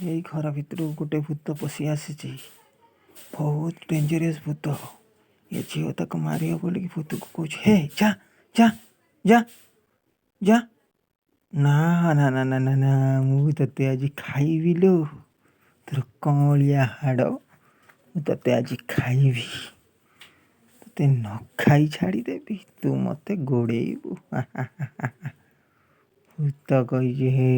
यही घर भितर गोटे भूत पशि आसी बहुत डेंजरियस भूत। ये झील तक मार बोल भूत को कह हे जा जा जा जा ना ना ना ना ना ना मु ते आज खाइबी लो तोर कलिया हाड़ ते आज खाइबी ते न खाई छाड़देवी तू मत गोड़ेबू भूत कही हे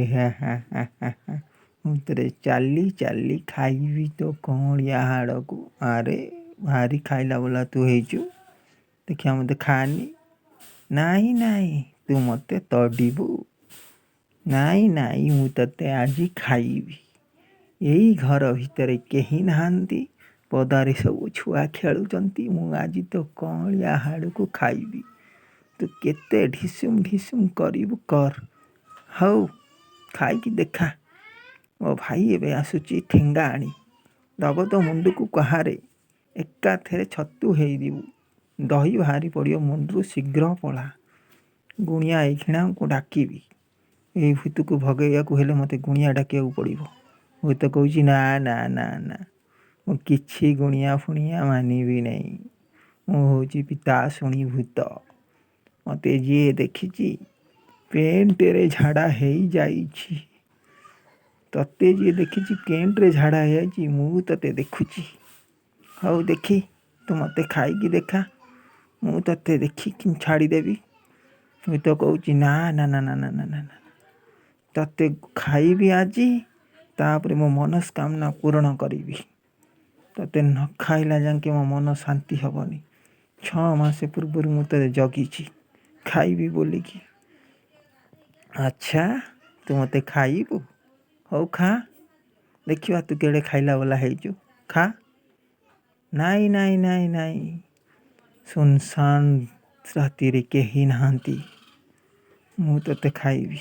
चली चली खाइबी तो कलिया हाड़ को अरे भारी खाइला बोला तू हेचु देखिया मत खानी नाई नाई तू मत तड़बू नाई नाई मु ते आज खाइबी यही घर भितर कहीं नहांती पदारे सब छुआ खेलुचंती मु आज तो कलिया हाड़ को खाइबी तू केते ढिसुम करिबू कर हौ खाई देखा मो भाई एवं आसुची ठेंगा आनी दब तो मुंड को कहारे एका थेरे छतु हेदीबू दही बाहरी पड़ो मुंडू शीघ्र पला गुणिया एखिणा को डाकिबी ये भूत को भगैया को हेले मते गुणिया डाकिया पड़ो भूत कहूँ ना ना ना ना मु किछि गुणिया फुणिया मानिबी नहीं मु हूँ पिता शुणी भूत मते जी देखी पेंट रे झाड़ा हो जाइछि तते जी देखी पेंट रे झाड़ा है मु ते देखुची हौ देखी तू मते खाई देखा मु ते देखी छाड़देवी मु तो कहूँ ना ना ना ना ना ना ना तते खाइबी आज तापर मो मनस्कामना पूर्ण करी तते न खाइला जाके मो मन शांति हेबनी 6 मास पूर्व मुझे जगी खाइबी बोलिकी अच्छा तू मते खाइबू हौ खा देखिवा तू केड़े खाइला वाला हेजु खा नाई नाई नाई नाई सुनसान राति रे केही नहांती मु ते खाइबी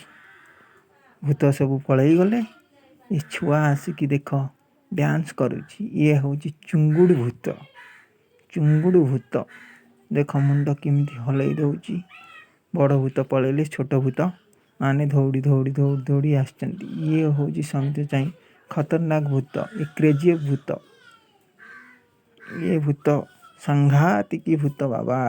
भूत सब पलई गले ये छुआ आसिक देख डांस करुची ये हूँ चुंगुड़ भूत देख मुंड किमिति हलई दौची बड़ भूत पलैले छोट भूत माने दौड़ी दौड़ी दौड़ी दौड़ी आसचंती ये हूँ समझ चाहिए खतरनाक भूत ये क्रेजी भूत ये भूत संघातिकी भूत बाबा।